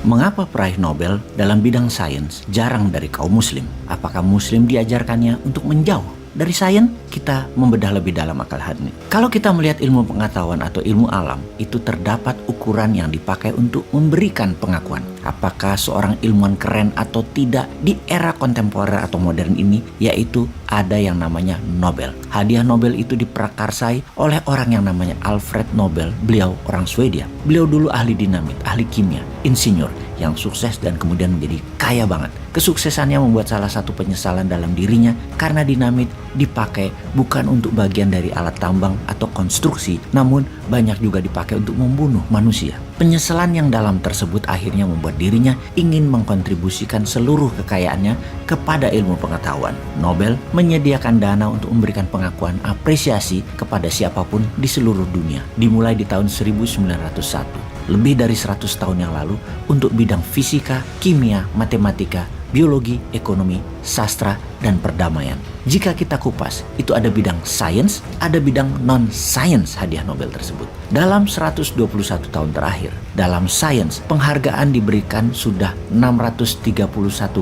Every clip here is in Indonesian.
Mengapa peraih Nobel dalam bidang sains jarang dari kaum muslim? Apakah muslim diajarkannya untuk menjauh dari sains? Kita membedah lebih dalam akal hati. Kalau kita melihat ilmu pengetahuan atau ilmu alam, itu terdapat ukuran yang dipakai untuk memberikan pengakuan. Apakah seorang ilmuwan keren atau tidak di era kontemporer atau modern ini, yaitu ada yang namanya Nobel. Hadiah Nobel itu diprakarsai oleh orang yang namanya Alfred Nobel. Beliau orang Swedia. Beliau dulu ahli dinamit, ahli kimia, insinyur yang sukses dan kemudian menjadi kaya banget. Kesuksesannya membuat salah satu penyesalan dalam dirinya karena dinamit dipakai bukan untuk bagian dari alat tambang atau konstruksi, namun banyak juga dipakai untuk membunuh manusia. Penyesalan yang dalam tersebut akhirnya membuat dirinya ingin mengkontribusikan seluruh kekayaannya kepada ilmu pengetahuan. Nobel menyediakan dana untuk memberikan pengakuan apresiasi kepada siapapun di seluruh dunia, dimulai di tahun 1901. Lebih dari 100 tahun yang lalu untuk bidang fisika, kimia, matematika, biologi, ekonomi, sastra, dan perdamaian. Jika kita kupas, itu ada bidang sains, ada bidang non-sains hadiah Nobel tersebut. Dalam 121 tahun terakhir, dalam sains, penghargaan diberikan sudah 631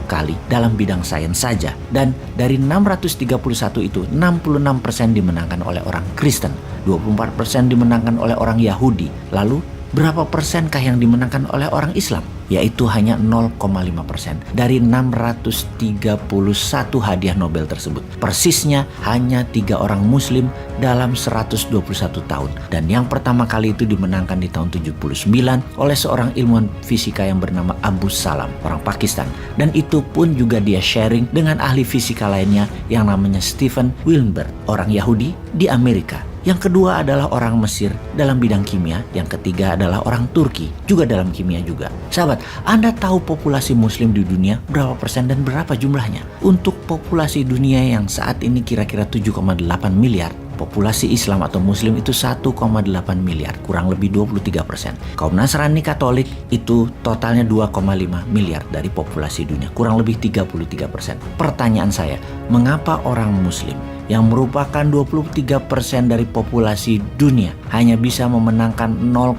kali dalam bidang sains saja. Dan dari 631 itu, 66% dimenangkan oleh orang Kristen, 24% dimenangkan oleh orang Yahudi. Lalu, berapa persenkah yang dimenangkan oleh orang Islam? Yaitu hanya 0,5% dari 631 hadiah Nobel tersebut. Persisnya hanya 3 orang muslim dalam 121 tahun. Dan yang pertama kali itu dimenangkan di tahun 79 oleh seorang ilmuwan fisika yang bernama Abdus Salam, orang Pakistan. Dan itu pun juga dia sharing dengan ahli fisika lainnya yang namanya Stephen Willenberg, orang Yahudi di Amerika. Yang kedua adalah orang Mesir dalam bidang kimia. Yang ketiga adalah orang Turki juga dalam kimia juga. Sahabat, Anda tahu populasi muslim di dunia berapa persen dan berapa jumlahnya? Untuk populasi dunia yang saat ini kira-kira 7,8 miliar, populasi Islam atau Muslim itu 1,8 miliar, kurang lebih 23%. Kaum Nasrani Katolik itu totalnya 2,5 miliar dari populasi dunia, kurang lebih 33%. Pertanyaan saya, mengapa orang Muslim yang merupakan 23% dari populasi dunia hanya bisa memenangkan 0,5%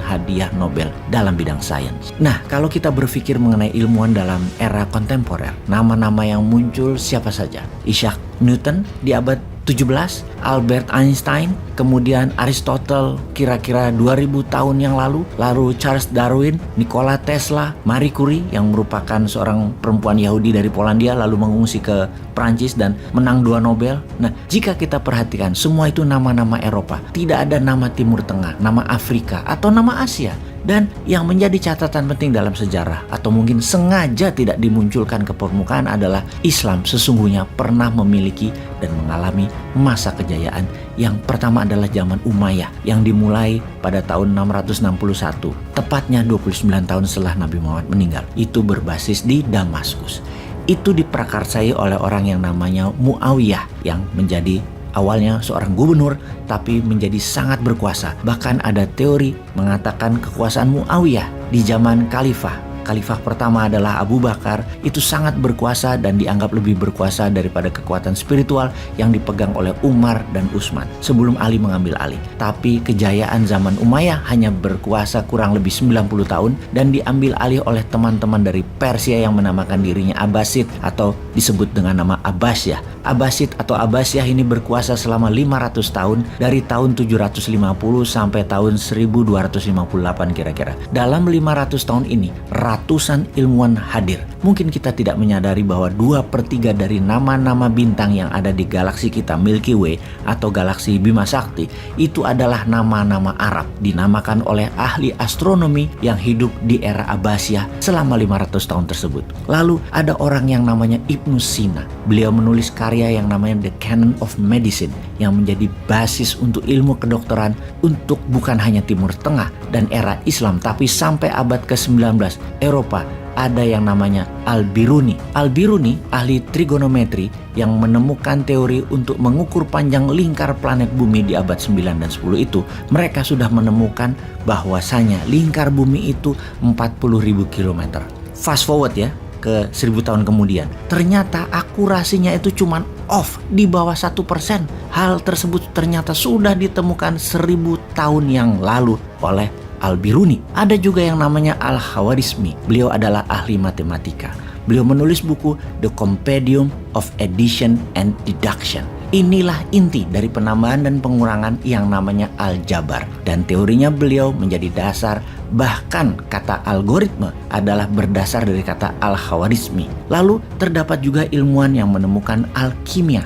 hadiah Nobel dalam bidang sains? Nah, kalau kita berpikir mengenai ilmuwan dalam era kontemporer, nama-nama yang muncul siapa saja? Isaac Newton di abad 17, Albert Einstein, kemudian Aristotle kira-kira 2000 tahun yang lalu Charles Darwin, Nikola Tesla, Marie Curie yang merupakan seorang perempuan Yahudi dari Polandia lalu mengungsi ke Prancis dan menang 2 Nobel. Nah, jika kita perhatikan semua itu nama-nama Eropa, tidak ada nama Timur Tengah, nama Afrika atau nama Asia. Dan yang menjadi catatan penting dalam sejarah atau mungkin sengaja tidak dimunculkan ke permukaan adalah Islam sesungguhnya pernah memiliki dan mengalami masa kejayaan. Yang pertama adalah zaman Umayyah yang dimulai pada tahun 661, tepatnya 29 tahun setelah Nabi Muhammad meninggal. Itu berbasis di Damaskus. Itu diprakarsai oleh orang yang namanya Muawiyah yang menjadi awalnya seorang gubernur tapi menjadi sangat berkuasa. Bahkan ada teori mengatakan kekuasaan Muawiyah di zaman khalifah pertama adalah Abu Bakar itu sangat berkuasa dan dianggap lebih berkuasa daripada kekuatan spiritual yang dipegang oleh Umar dan Utsman sebelum Ali mengambil alih. Tapi kejayaan zaman Umayyah hanya berkuasa kurang lebih 90 tahun dan diambil alih oleh teman-teman dari Persia yang menamakan dirinya Abbasid atau disebut dengan nama Abbasiyah. Abbasid atau Abbasiyah ini berkuasa selama 500 tahun dari tahun 750 sampai tahun 1258 kira-kira. Dalam 500 tahun ini ratusan ilmuwan hadir. Mungkin kita tidak menyadari bahwa 2/3 dari nama-nama bintang yang ada di galaksi kita Milky Way atau galaksi Bima Sakti itu adalah nama-nama Arab dinamakan oleh ahli astronomi yang hidup di era Abbasiyah selama 500 tahun tersebut. Lalu ada orang yang namanya Ibnu Sina. Beliau menulis karya yang namanya The Canon of Medicine yang menjadi basis untuk ilmu kedokteran untuk bukan hanya Timur Tengah dan era Islam tapi sampai abad ke-19 Eropa. Ada yang namanya Al-Biruni. Al-Biruni ahli trigonometri yang menemukan teori untuk mengukur panjang lingkar planet bumi di abad 9 dan 10 itu. Mereka sudah menemukan bahwasanya lingkar bumi itu 40.000 km. Fast forward ya ke 1000 tahun kemudian, ternyata akurasinya itu cuma off di bawah 1%. Hal tersebut ternyata sudah ditemukan 1000 tahun yang lalu oleh Al-Biruni. Ada juga yang namanya Al-Khawarizmi. Beliau adalah ahli matematika. Beliau menulis buku The Compendium of Addition and Deduction. Inilah inti dari penambahan dan pengurangan yang namanya aljabar. Dan teorinya beliau menjadi dasar, bahkan kata algoritma adalah berdasar dari kata Al-Khawarizmi. Lalu terdapat juga ilmuwan yang menemukan alkimia,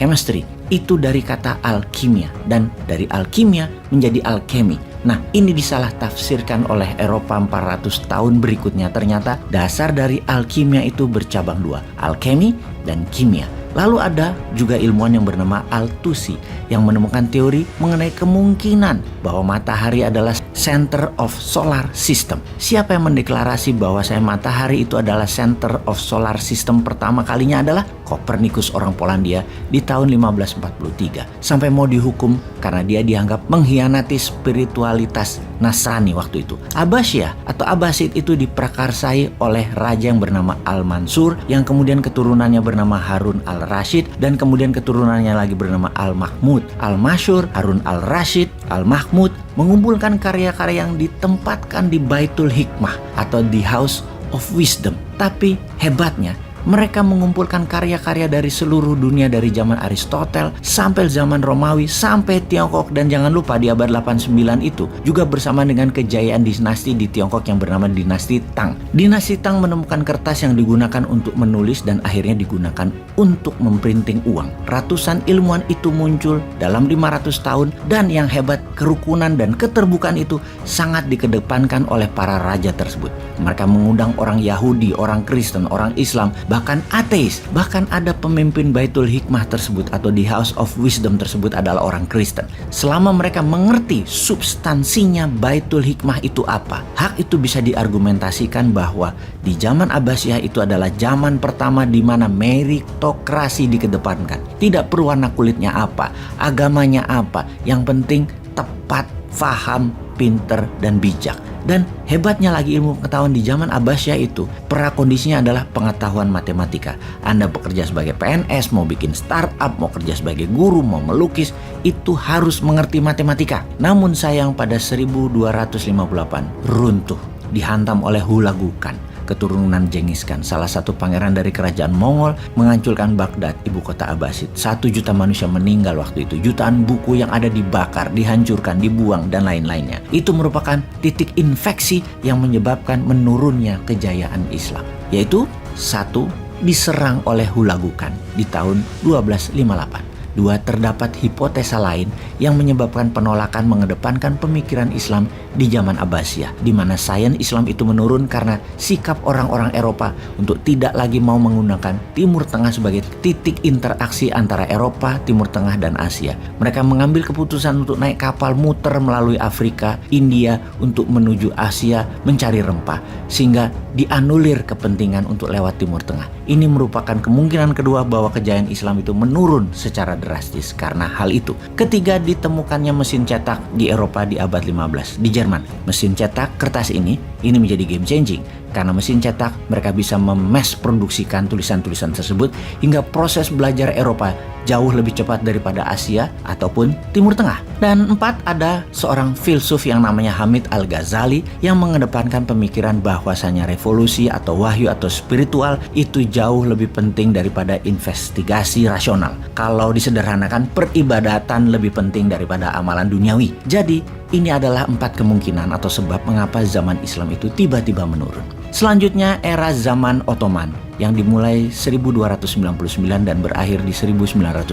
chemistry. Itu dari kata alkimia, dan dari alkimia menjadi alkemi. Nah, ini disalah tafsirkan oleh Eropa 400 tahun berikutnya. Ternyata dasar dari alkimia itu bercabang dua, alkemi dan kimia. Lalu ada juga ilmuwan yang bernama Al-Tusi yang menemukan teori mengenai kemungkinan bahwa matahari adalah center of solar system. Siapa yang mendeklarasi bahwa matahari itu adalah center of solar system pertama kalinya adalah Kopernikus, orang Polandia, di tahun 1543. Sampai mau dihukum karena dia dianggap mengkhianati spiritualitas Nasrani waktu itu. Abbasiyah atau Abbasid itu diprakarsai oleh raja yang bernama Al-Mansur, yang kemudian keturunannya bernama Harun Al-Rashid, dan kemudian keturunannya lagi bernama Al-Mahmud. Al-Masyur, Harun Al-Rashid, Al-Mahmud mengumpulkan karya-karya yang ditempatkan di Baitul Hikmah atau di House of Wisdom. Tapi hebatnya, mereka mengumpulkan karya-karya dari seluruh dunia, dari zaman Aristoteles sampai zaman Romawi sampai Tiongkok, dan jangan lupa di abad 89 itu juga bersama dengan kejayaan dinasti di Tiongkok yang bernama dinasti Tang. Dinasti Tang menemukan kertas yang digunakan untuk menulis dan akhirnya digunakan untuk memprinting uang. Ratusan ilmuwan itu muncul dalam 500 tahun, dan yang hebat, kerukunan dan keterbukaan itu sangat dikedepankan oleh para raja tersebut. Mereka mengundang orang Yahudi, orang Kristen, orang Islam, bahkan ateis. Bahkan ada pemimpin Baitul Hikmah tersebut atau di House of Wisdom tersebut adalah orang Kristen. Selama mereka mengerti substansinya Baitul Hikmah itu apa, hak itu bisa diargumentasikan bahwa di zaman Abbasiyah itu adalah zaman pertama di mana meritokrasi dikedepankan. Tidak perlu warna kulitnya apa, agamanya apa, yang penting tepat, faham, pinter, dan bijak. Dan hebatnya lagi ilmu pengetahuan di zaman Abbasiyah itu prakondisinya adalah pengetahuan matematika. Anda bekerja sebagai PNS, mau bikin startup, mau kerja sebagai guru, mau melukis, itu harus mengerti matematika. Namun sayang pada 1258 runtuh, dihantam oleh Hulagukan, keturunan Genghis Khan, salah satu pangeran dari kerajaan Mongol, menghancurkan Baghdad, ibu kota Abbasid. 1 juta manusia meninggal waktu itu. Jutaan buku yang ada dibakar, dihancurkan, dibuang, dan lain-lainnya. Itu merupakan titik infeksi yang menyebabkan menurunnya kejayaan Islam. Yaitu, 1, diserang oleh Hulagukan di tahun 1258. 2, terdapat hipotesa lain yang menyebabkan penolakan mengedepankan pemikiran Islam di zaman Abbasiyah, di mana sains Islam itu menurun karena sikap orang-orang Eropa untuk tidak lagi mau menggunakan Timur Tengah sebagai titik interaksi antara Eropa, Timur Tengah, dan Asia. Mereka mengambil keputusan untuk naik kapal muter melalui Afrika, India untuk menuju Asia mencari rempah, sehingga dianulir kepentingan untuk lewat Timur Tengah. Ini merupakan kemungkinan kedua bahwa kejayaan Islam itu menurun secara drastis karena hal itu. Ketiga, ditemukannya mesin cetak di Eropa di abad 15 di Jerman. Mesin cetak kertas ini menjadi game changing. Karena mesin cetak, mereka bisa memes produksikan tulisan-tulisan tersebut hingga proses belajar Eropa jauh lebih cepat daripada Asia ataupun Timur Tengah. Dan 4, ada seorang filsuf yang namanya Hamid Al-Ghazali yang mengedepankan pemikiran bahwasanya revolusi atau wahyu atau spiritual itu jauh lebih penting daripada investigasi rasional. Kalau disederhanakan, peribadatan lebih penting daripada amalan duniawi. Jadi, ini adalah 4 kemungkinan atau sebab mengapa zaman Islam itu tiba-tiba menurun. Selanjutnya era zaman Ottoman yang dimulai 1299 dan berakhir di 1922,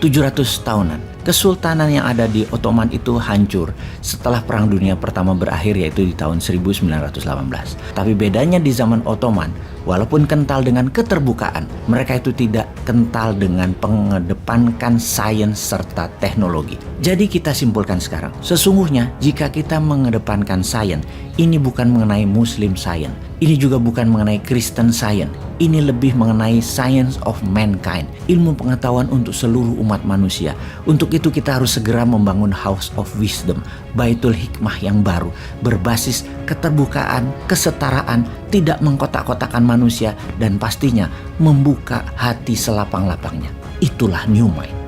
700 tahunan. Kesultanan yang ada di Ottoman itu hancur setelah Perang Dunia Pertama berakhir, yaitu di tahun 1918. Tapi bedanya di zaman Ottoman, walaupun kental dengan keterbukaan, mereka itu tidak kental dengan mengedepankan sains serta teknologi. Jadi kita simpulkan sekarang, sesungguhnya jika kita mengedepankan sains, ini bukan mengenai Muslim Science, ini juga bukan mengenai Kristen Science, ini lebih mengenai science of mankind, ilmu pengetahuan untuk seluruh umat manusia. Untuk itu kita harus segera membangun House of Wisdom, Baitul Hikmah yang baru, berbasis keterbukaan, kesetaraan, tidak mengkotak-kotakan manusia, dan pastinya membuka hati selapang-lapangnya. Itulah New Mind.